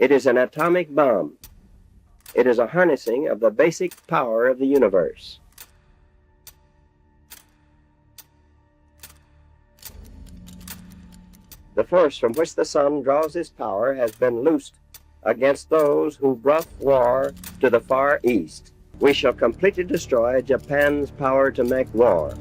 It is an atomic bomb. It is a harnessing of the basic power of the universe. The force from which the sun draws his power has been loosed against those who brought war to the Far East. We shall completely destroy Japan's power to make war.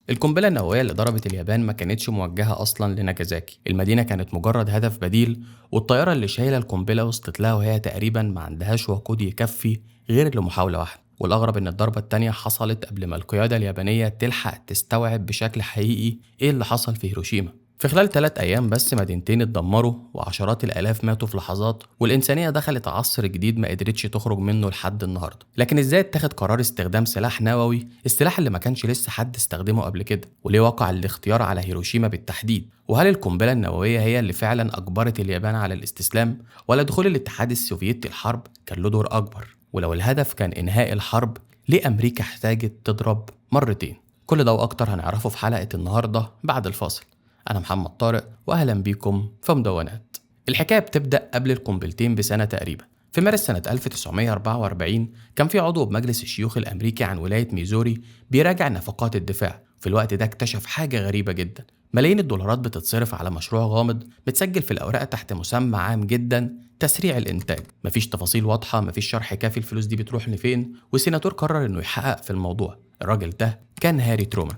القنبلة النووية اللي ضربت اليابان ما كانتش موجهة أصلا لناجازاكي، المدينة كانت مجرد هدف بديل، والطيارة اللي شايلة القنبلة وصلت لها وهي تقريبا ما عندهاش وقود يكفي غير لمحاولة واحدة. والأغرب إن الضربة التانية حصلت قبل ما القيادة اليابانية تلحق تستوعب بشكل حقيقي إيه اللي حصل في هيروشيما. في خلال 3 أيام بس مدينتين اتدمروا وعشرات الآلاف ماتوا في لحظات، والإنسانية دخلت عصر جديد ما قدرتش تخرج منه لحد النهاردة. لكن إزاي اتخذ قرار استخدام سلاح نووي، السلاح اللي ما كانش لسه حد استخدمه قبل كده؟ وليه وقع الاختيار على هيروشيما بالتحديد؟ وهل القنبلة النووية هي اللي فعلا أجبرت اليابان على الاستسلام، ولا دخول الاتحاد السوفيتي الحرب كان له دور أكبر؟ ولو الهدف كان إنهاء الحرب، ليه أمريكا احتاجت تضرب مرتين؟ كل ده وأكتر هنعرفه في حلقة النهاردة بعد الفاصل. أنا محمد طارق وأهلا بيكم في مدونات. الحكاية بتبدأ قبل القنبلتين بسنة تقريبا. في مارس سنة 1944 كان في عضو بمجلس الشيوخ الأمريكي عن ولاية ميزوري بيراجع نفقات الدفاع. في الوقت ده اكتشف حاجة غريبة جدا، ملايين الدولارات بتتصرف على مشروع غامض متسجل في الأوراق تحت مسمى عام جدا تسريع الإنتاج. مفيش تفاصيل واضحة، مفيش شرح كافي الفلوس دي بتروح لفين، والسيناتور قرر إنه يحقق في الموضوع. الراجل ده كان هاري ترومان.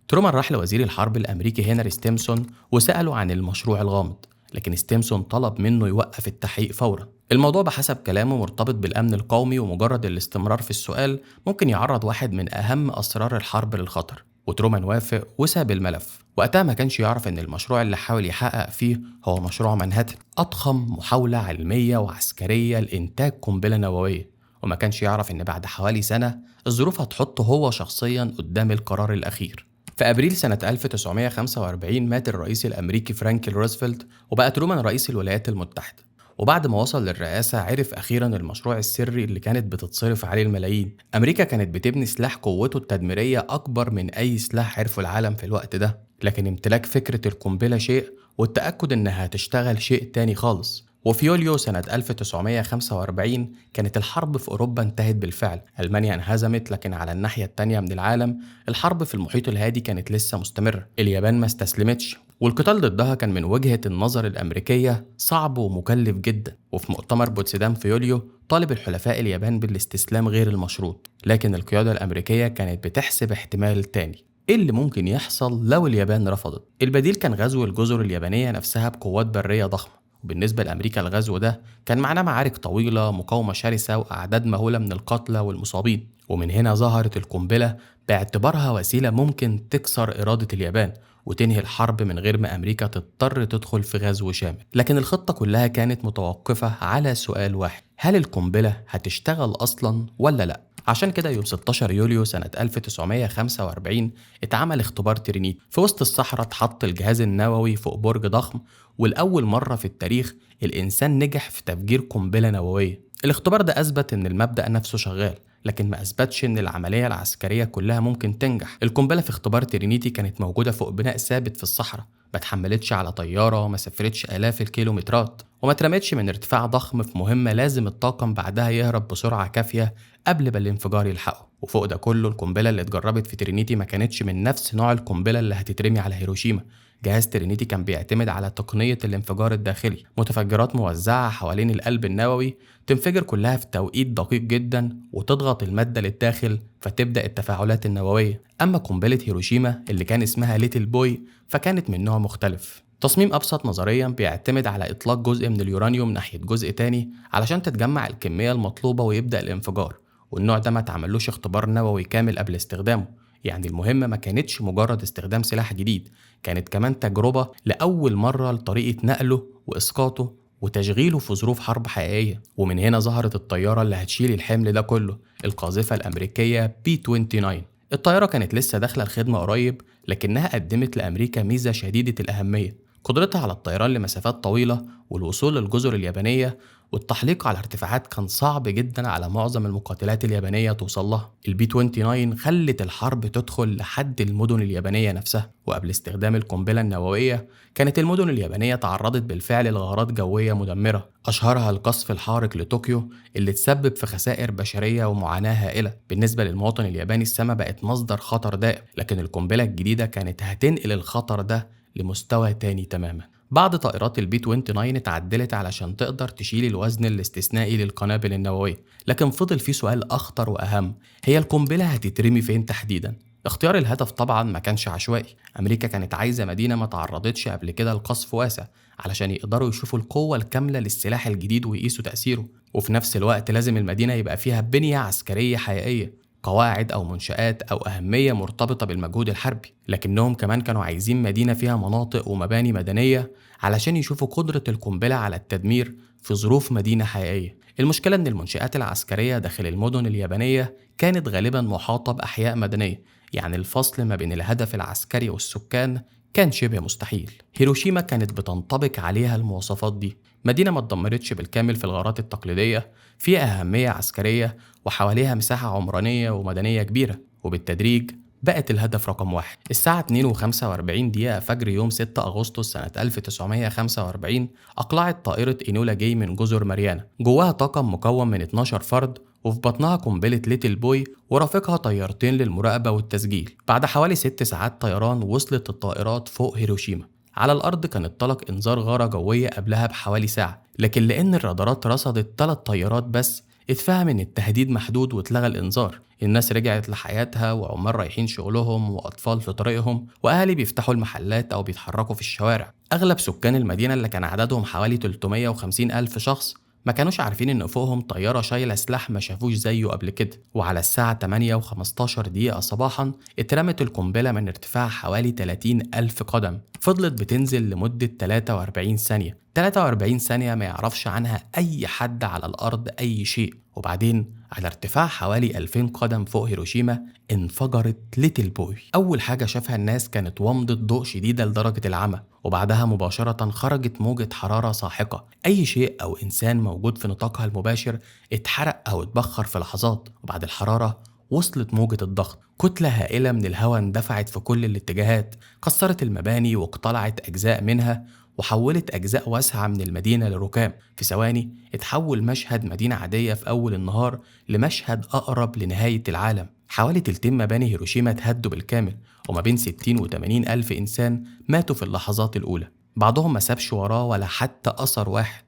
ترومان راح لوزير الحرب الأمريكي هنري ستيمسون وسأله عن المشروع الغامض، لكن ستيمسون طلب منه يوقف التحقيق فورا. الموضوع بحسب كلامه مرتبط بالأمن القومي، ومجرد الاستمرار في السؤال ممكن يعرض واحد من أهم أسرار الحرب للخطر. وترومان وافق وساب الملف. وقتها ما كانش يعرف إن المشروع اللي حاول يحقق فيه هو مشروع مانهاتن، أضخم محاولة علمية وعسكرية لإنتاج قنبلة نووية. وما كانش يعرف إن بعد حوالي سنة الظروف هتحطه هو شخصيا قدام القرار الأخير. في أبريل سنة 1945 مات الرئيس الأمريكي فرانكلين روزفلت، وبقى ترومان رئيس الولايات المتحدة. وبعد ما وصل للرئاسة عرف أخيرا المشروع السري اللي كانت بتتصرف عليه الملايين. أمريكا كانت بتبني سلاح قوته التدميرية أكبر من أي سلاح عرفه العالم في الوقت ده، لكن امتلاك فكرة القنبلة شيء والتأكد إنها هتشتغل شيء تاني خالص. وفي يوليو سنة 1945 كانت الحرب في أوروبا انتهت بالفعل. ألمانيا انهزمت، لكن على الناحية التانية من العالم الحرب في المحيط الهادي كانت لسه مستمرة. اليابان ما استسلمتش، والقتال ضدها كان من وجهة النظر الأمريكية صعب ومكلف جدا. وفي مؤتمر بوتسدام في يوليو طالب الحلفاء اليابان بالاستسلام غير المشروط، لكن القيادة الأمريكية كانت بتحسب احتمال تاني. ايه اللي ممكن يحصل لو اليابان رفضت؟ البديل كان غزو الجزر اليابانية نفسها بقوات برية ضخمة. وبالنسبة لأمريكا الغزو ده كان معناه معارك طويلة، مقاومة شرسة، وأعداد مهولة من القتلى والمصابين. ومن هنا ظهرت القنبلة باعتبارها وسيلة ممكن تكسر إرادة اليابان وتنهي الحرب من غير ما أمريكا تضطر تدخل في غزو شامل. لكن الخطة كلها كانت متوقفة على سؤال واحد: هل القنبلة هتشتغل أصلا ولا لأ؟ عشان كده يوم 16 يوليو سنة 1945 اتعمل اختبار ترينيتي. في وسط الصحراء اتحط الجهاز النووي فوق برج ضخم، والأول مرة في التاريخ الإنسان نجح في تفجير قنبلة نووية. الاختبار ده أثبت إن المبدأ نفسه شغال، لكن ما أثبتش إن العملية العسكرية كلها ممكن تنجح. القنبلة في اختبار ترينيتي كانت موجودة فوق بناء ثابت في الصحراء، ما اتحملتش على طيارة، ما سافرتش آلاف الكيلومترات، وما اترمتش من ارتفاع ضخم في مهمة لازم الطاقم بعدها يهرب بسرعة كافية قبل ما الانفجار يلحقه. وفوق ده كله القنبلة اللي اتجربت في ترينيتي ما كانتش من نفس نوع القنبلة اللي هتترمي على هيروشيما. جهاز ترينيتي كان بيعتمد على تقنية الانفجار الداخلي، متفجرات موزعة حوالين القلب النووي تنفجر كلها في توقيت دقيق جدا وتضغط المادة للداخل فتبدأ التفاعلات النووية. أما قنبلة هيروشيما اللي كان اسمها ليتل بوي فكانت من نوع مختلف. تصميم أبسط نظريا بيعتمد على إطلاق جزء من اليورانيوم ناحية جزء تاني علشان تتجمع الكمية المطلوبة ويبدأ الانفجار، والنوع ده ما تعملوش اختبار نووي كامل قبل استخدامه. يعني المهمة ما كانتش مجرد استخدام سلاح جديد، كانت كمان تجربة لأول مرة لطريقة نقله وإسقاطه وتشغيله في ظروف حرب حقيقية. ومن هنا ظهرت الطيارة اللي هتشيل الحمل ده كله، القاذفة الأمريكية B-29. الطيارة كانت لسه داخلة الخدمة قريب، لكنها قدمت لأمريكا ميزة شديدة الأهمية: قدرتها على الطيران لمسافات طويلة والوصول للجزر اليابانية والتحليق على ارتفاعات كان صعب جدا على معظم المقاتلات اليابانية توصل لها. البي 29 خلت الحرب تدخل لحد المدن اليابانية نفسها، وقبل استخدام القنبلة النووية كانت المدن اليابانية تعرضت بالفعل لغارات جوية مدمرة، أشهرها القصف الحارق لطوكيو اللي تسبب في خسائر بشرية ومعاناة هائلة. بالنسبة للمواطن الياباني السماء بقت مصدر خطر دائم، لكن القنبلة الجديدة كانت هتنقل الخطر ده لمستوى تاني تماما. بعض طائرات البي 29 اتعدلت علشان تقدر تشيل الوزن الاستثنائي للقنابل النووية، لكن فضل في سؤال أخطر وأهم: هي القنبلة هتترمي فين تحديدا؟ اختيار الهدف طبعا ما كانش عشوائي. أمريكا كانت عايزة مدينة ما تعرضتش قبل كده لقصف واسع علشان يقدروا يشوفوا القوة الكاملة للسلاح الجديد ويقيسوا تأثيره، وفي نفس الوقت لازم المدينة يبقى فيها بنية عسكرية حقيقية، قواعد أو منشآت أو أهمية مرتبطة بالمجهود الحربي. لكنهم كمان كانوا عايزين مدينة فيها مناطق ومباني مدنية علشان يشوفوا قدرة القنبلة على التدمير في ظروف مدينة حقيقية. المشكلة إن المنشآت العسكرية داخل المدن اليابانية كانت غالبا محاطة بأحياء مدنية، يعني الفصل ما بين الهدف العسكري والسكان كان شبه مستحيل. هيروشيما كانت بتنطبق عليها المواصفات دي، مدينة ما اتدمرتش بالكامل في الغارات التقليدية، فيها أهمية عسكرية وحواليها مساحة عمرانية ومدنية كبيرة، وبالتدريج بقت الهدف رقم واحد. الساعة 2:45 فجر يوم 6 أغسطس سنة 1945 أقلعت طائرة إينولا جاي من جزر ماريانا، جواها طاقم مكون من 12 فرد، وفي بطنها قنبلة ليتل بوي ورافقها طيارتين للمراقبة والتسجيل. بعد حوالي 6 ساعات طيران وصلت الطائرات فوق هيروشيما. على الأرض كان اتطلق إنذار غارة جوية قبلها بحوالي ساعة، لكن لأن الرادارات رصدت 3 طيارات بس اتفهم إن التهديد محدود واتلغى الإنذار. الناس رجعت لحياتها، وعمال رايحين شغلهم وأطفال في طريقهم، وأهالي بيفتحوا المحلات أو بيتحركوا في الشوارع. أغلب سكان المدينة اللي كان عددهم حوالي 350 ألف شخص ما كانوش عارفين إن فوقهم طيارة شايلة سلاح ما شافوش زيه قبل كده. وعلى الساعة 8:15 صباحا اترمت القنبلة من ارتفاع حوالي 30 ألف قدم، فضلت بتنزل لمدة 43 ثانية. 43 ثانية ما يعرفش عنها أي حد على الأرض أي شيء. وبعدين على ارتفاع حوالي 2000 قدم فوق هيروشيما انفجرت ليتل بوي. أول حاجة شافها الناس كانت ومضة ضوء شديدة لدرجة العمى، وبعدها مباشرة خرجت موجة حرارة ساحقة. أي شيء أو إنسان موجود في نطاقها المباشر اتحرق أو اتبخر في لحظات. وبعد الحرارة وصلت موجة الضغط، كتلة هائلة من الهواء اندفعت في كل الاتجاهات، كسرت المباني واقتلعت أجزاء منها وحولت أجزاء واسعة من المدينة لركام. في ثواني اتحول مشهد مدينة عادية في أول النهار لمشهد أقرب لنهاية العالم. حوالي تلتين مباني هيروشيما اتهدوا بالكامل، وما بين 60 و 80 ألف إنسان ماتوا في اللحظات الأولى، بعضهم ما سابش وراه ولا حتى أثر واحد.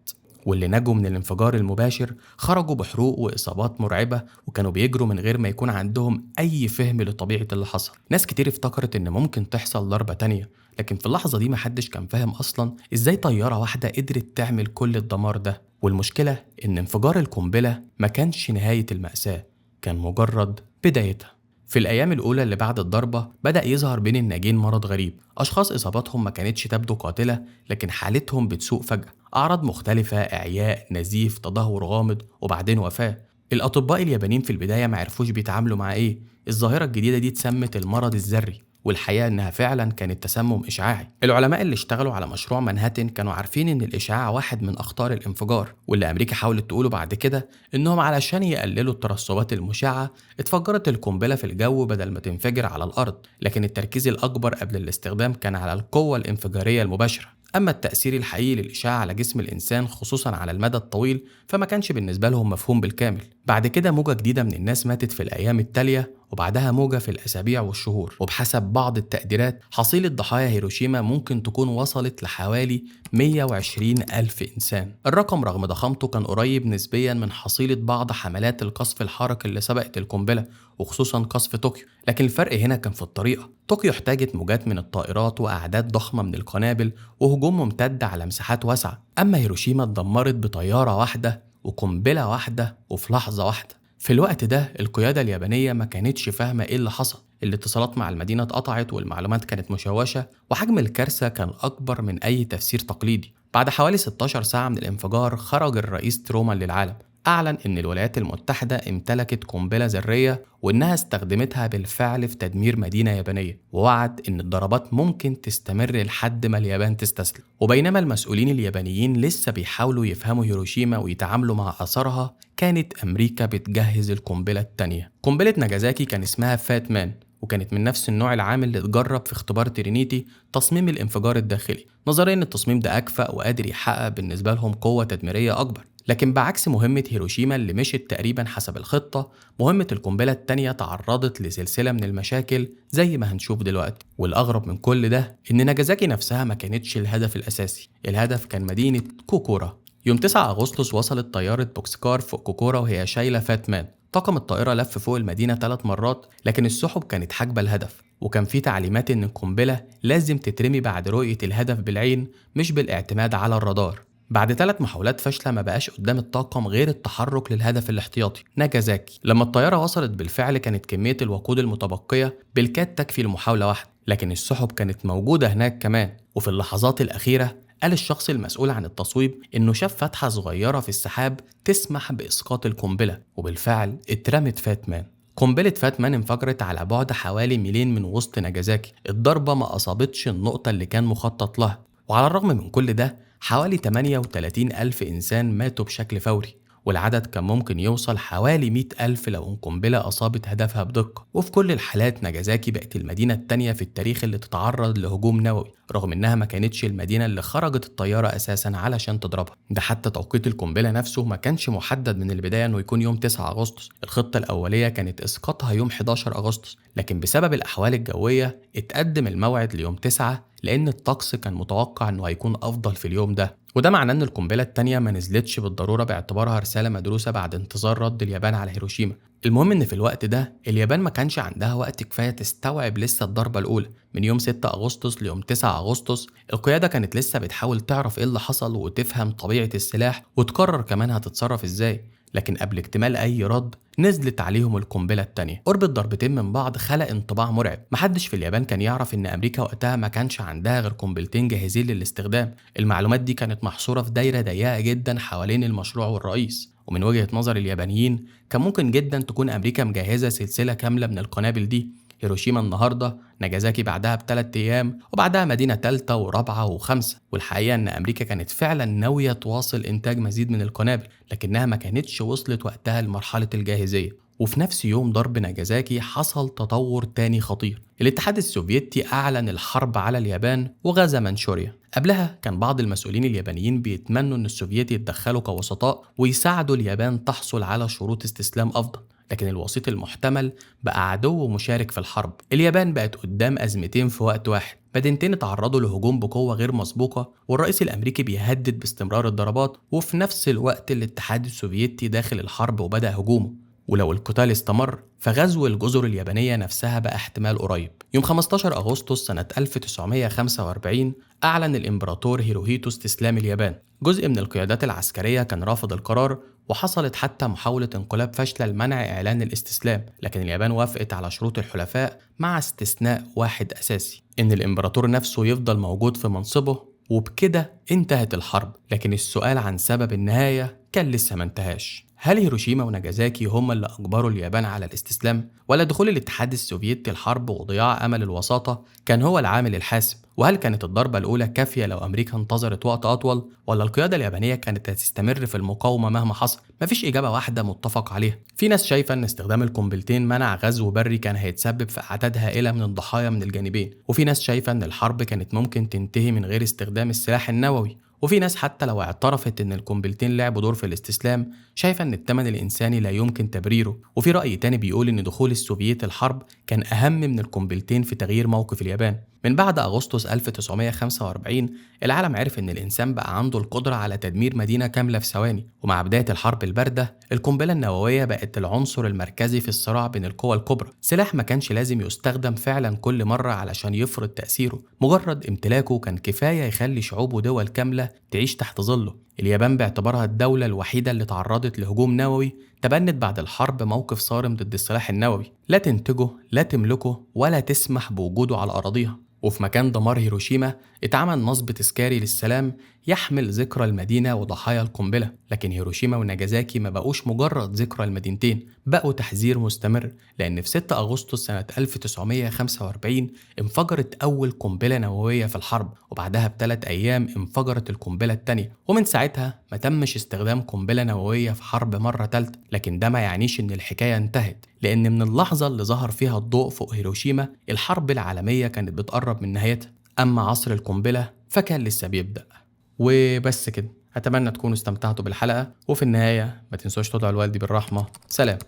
واللي نجوا من الانفجار المباشر خرجوا بحروق وإصابات مرعبة، وكانوا بيجروا من غير ما يكون عندهم أي فهم لطبيعة اللي حصل. ناس كتير افتكرت إن ممكن تحصل ضربة تانية، لكن في اللحظة دي محدش كان فاهم أصلا إزاي طيارة واحدة قدرت تعمل كل الدمار ده. والمشكلة إن انفجار القنبلة ما كانش نهاية المأساة، كان مجرد بدايتها. في الأيام الأولى اللي بعد الضربة بدأ يظهر بين الناجين مرض غريب، أشخاص إصاباتهم ما كانتش تبدو قاتلة لكن حالتهم بتسوء فجأة، أعراض مختلفة، إعياء، نزيف، تدهور غامض، وبعدين وفاة. الأطباء اليابانيين في البداية ما عرفوش بيتعاملوا مع إيه. الظاهرة الجديدة دي اتسمت المرض الذري، والحقيقة إنها فعلا كانت تسمم إشعاعي. العلماء اللي اشتغلوا على مشروع مانهاتن كانوا عارفين إن الإشعاع واحد من أخطار الانفجار، واللي أمريكا حاولت تقوله بعد كده إنهم علشان يقللوا الترسبات المشعة اتفجرت القنبلة في الجو بدل ما تنفجر على الأرض، لكن التركيز الأكبر قبل الاستخدام كان على القوة الانفجارية المباشرة. أما التأثير الحقيقي للإشعاع على جسم الإنسان خصوصا على المدى الطويل فما كانش بالنسبة لهم مفهوم بالكامل. بعد كده موجة جديدة من الناس ماتت في الأيام التالية، وبعدها موجة في الأسابيع والشهور، وبحسب بعض التقديرات حصيلة ضحايا هيروشيما ممكن تكون وصلت لحوالي 120 ألف إنسان. الرقم رغم ضخامته كان قريب نسبيا من حصيلة بعض حملات القصف الحارق اللي سبقت القنبلة، وخصوصا قصف طوكيو، لكن الفرق هنا كان في الطريقة. طوكيو احتاجت موجات من الطائرات وأعداد ضخمة من القنابل وهجوم ممتد على مساحات واسعة، أما هيروشيما اتدمرت بطيارة واحدة وقنبلة واحدة وفي لحظة واحدة. في الوقت ده القيادة اليابانية ما كانتش فاهمة إيه اللي حصل، الاتصالات مع المدينة اتقطعت والمعلومات كانت مشوشة، وحجم الكارثة كان أكبر من أي تفسير تقليدي. بعد حوالي 16 ساعة من الانفجار خرج الرئيس ترومان للعالم. أعلن إن الولايات المتحدة امتلكت قنبلة ذرية وإنها استخدمتها بالفعل في تدمير مدينة يابانية، ووعد إن الضربات ممكن تستمر لحد ما اليابان تستسلم. وبينما المسؤولين اليابانيين لسه بيحاولوا يفهموا هيروشيما ويتعاملوا مع آثارها، كانت أمريكا بتجهز القنبلة التانية. قنبلة ناجازاكي كان اسمها فات مان، وكانت من نفس النوع العام اللي اتجرب في اختبار ترينيتي تصميم الانفجار الداخلي. نظريا ان التصميم ده اكفأ وقادر يحقق بالنسبه لهم قوه تدميريه اكبر. لكن بعكس مهمه هيروشيما اللي مشت تقريبا حسب الخطه، مهمه القنبله التانية تعرضت لسلسله من المشاكل زي ما هنشوف دلوقتي. والاغرب من كل ده ان ناجازاكي نفسها ما كانتش الهدف الاساسي، الهدف كان مدينه كوكورا. يوم 9 أغسطس وصلت طيارة بوكسكار فوق كوكورا وهي شايلة فات مان. طاقم الطائرة لف فوق المدينة 3 مرات، لكن السحب كانت حاجبة الهدف، وكان في تعليمات إن القنبلة لازم تترمي بعد رؤية الهدف بالعين مش بالاعتماد على الرادار. بعد 3 محاولات فاشلة ما بقاش قدام الطاقم غير التحرك للهدف الاحتياطي ناجازاكي. لما الطيارة وصلت بالفعل كانت كمية الوقود المتبقية بالكاد تكفي لمحاولة واحدة، لكن السحب كانت موجودة هناك كمان. وفي اللحظات الأخيرة قال الشخص المسؤول عن التصويب إنه شاف فتحة صغيرة في السحاب تسمح بإسقاط القنبلة، وبالفعل اترمت فات مان. قنبلة فات مان انفجرت على بعد حوالي ميلين من وسط ناجازاكي. الضربة ما أصابتش النقطة اللي كان مخطط لها، وعلى الرغم من كل ده حوالي 38 ألف إنسان ماتوا بشكل فوري، والعدد كان ممكن يوصل حوالي 100 ألف لو القنبلة أصابت هدفها بدقة. وفي كل الحالات ناجازاكي بقت المدينة التانية في التاريخ اللي تتعرض لهجوم نووي، رغم إنها ما كانتش المدينة اللي خرجت الطيارة أساسا علشان تضربها. ده حتى توقيت القنبلة نفسه ما كانش محدد من البداية إنه يكون يوم 9 أغسطس. الخطة الأولية كانت إسقاطها يوم 11 أغسطس، لكن بسبب الأحوال الجوية اتقدم الموعد ليوم 9 لأن الطقس كان متوقع إنه هيكون أفضل في اليوم ده. وده معناه إن القنبلة التانية ما نزلتش بالضرورة باعتبارها رسالة مدروسة بعد انتظار رد اليابان على هيروشيما. المهم إن في الوقت ده اليابان ما كانش عندها وقت كفاية تستوعب لسه الضربة الأولى. من يوم 6 أغسطس ليوم 9 أغسطس القيادة كانت لسه بتحاول تعرف إيه اللي حصل وتفهم طبيعة السلاح وتقرر كمان هتتصرف إزاي. لكن قبل اكتمال أي رد نزلت عليهم القنبلة التانية. قرب الضربتين من بعض خلق انطباع مرعب. محدش في اليابان كان يعرف إن أمريكا وقتها ما كانش عندها غير قنبلتين جاهزين للاستخدام. المعلومات دي كانت محصورة في دايرة ضيقة جدا حوالين المشروع والرئيس، ومن وجهة نظر اليابانيين كان ممكن جدا تكون أمريكا مجهزة سلسلة كاملة من القنابل دي. هيروشيما النهاردة، ناجازاكي بعدها ب3 أيام، وبعدها مدينة تالتة ورابعة وخامسة. والحقيقة إن أمريكا كانت فعلا ناوية تواصل إنتاج مزيد من القنابل، لكنها ما كانتش وصلت وقتها لمرحلة الجاهزية. وفي نفس يوم ضرب ناجازاكي حصل تطور تاني خطير. الاتحاد السوفيتي أعلن الحرب على اليابان وغزا منشوريا. قبلها كان بعض المسؤولين اليابانيين بيتمنوا إن السوفيت يتدخلوا كوسطاء ويساعدوا اليابان تحصل على شروط استسلام أفضل، لكن الوسيط المحتمل بقى عدو مشارك في الحرب. اليابان بقت قدام أزمتين في وقت واحد، مدينتين اتعرضوا لهجوم بقوة غير مسبوقة، والرئيس الأمريكي بيهدد باستمرار الضربات، وفي نفس الوقت الاتحاد السوفيتي داخل الحرب وبدأ هجومه. ولو القتال استمر فغزو الجزر اليابانية نفسها بقى احتمال قريب. يوم 15 أغسطس سنة 1945 أعلن الإمبراطور هيروهيتو استسلام اليابان. جزء من القيادات العسكرية كان رافض القرار، وحصلت حتى محاولة انقلاب فاشلة لمنع إعلان الاستسلام، لكن اليابان وافقت على شروط الحلفاء مع استثناء واحد أساسي، إن الإمبراطور نفسه يفضل موجود في منصبه. وبكده انتهت الحرب، لكن السؤال عن سبب النهاية كان لسه ما انتهاش. هل هيروشيما وناجازاكي هم اللي أجبروا اليابان على الاستسلام؟ ولا دخول الاتحاد السوفيتي الحرب وضياع أمل الوساطة كان هو العامل الحاسم؟ وهل كانت الضربة الأولى كافية لو أمريكا انتظرت وقت أطول؟ ولا القيادة اليابانية كانت هتستمر في المقاومة مهما حصل؟ مفيش إجابة واحدة متفق عليها. في ناس شايفة إن استخدام القنبلتين منع غزو بري كان هيتسبب في أعداد هائلة من الضحايا من الجانبين، وفي ناس شايفة إن الحرب كانت ممكن تنتهي من غير استخدام السلاح النووي، وفي ناس حتى لو اعترفت ان القنبلتين لعبوا دور في الاستسلام شايفة ان الثمن الانساني لا يمكن تبريره. وفي رأي تاني بيقول ان دخول السوفييت الحرب كان اهم من القنبلتين في تغيير موقف اليابان. من بعد أغسطس 1945 العالم عرف إن الإنسان بقى عنده القدرة على تدمير مدينة كاملة في ثواني، ومع بداية الحرب الباردة القنبلة النووية بقت العنصر المركزي في الصراع بين القوى الكبرى. سلاح ما كانش لازم يستخدم فعلا كل مرة علشان يفرض تأثيره، مجرد امتلاكه كان كفاية يخلي شعوب ودول كاملة تعيش تحت ظله. اليابان باعتبارها الدولة الوحيدة اللي تعرضت لهجوم نووي تبنت بعد الحرب موقف صارم ضد السلاح النووي، لا تنتجه لا تملكه ولا تسمح بوجوده على أراضيها. وفي مكان دمار هيروشيما اتعمل نصب تذكاري للسلام يحمل ذكرى المدينة وضحايا القنبلة. لكن هيروشيما وناجازاكي ما بقوش مجرد ذكرى المدينتين، بقوا تحذير مستمر، لأن في 6 أغسطس سنة 1945 انفجرت أول قنبلة نووية في الحرب، وبعدها ب3 أيام انفجرت القنبلة التانية، ومن ساعتها ما تمش استخدام قنبلة نووية في حرب مرة تالتة. لكن ده ما يعنيش إن الحكاية انتهت، لأن من اللحظة اللي ظهر فيها الضوء فوق هيروشيما الحرب العالمية كانت بتقرب من نهايتها، أما عصر القنبلة فكان لسه بيبدأ. وبس كده، أتمنى تكونوا استمتعتوا بالحلقة، وفي النهاية ما تنسوش تدعوا لوالدي بالرحمة. سلام.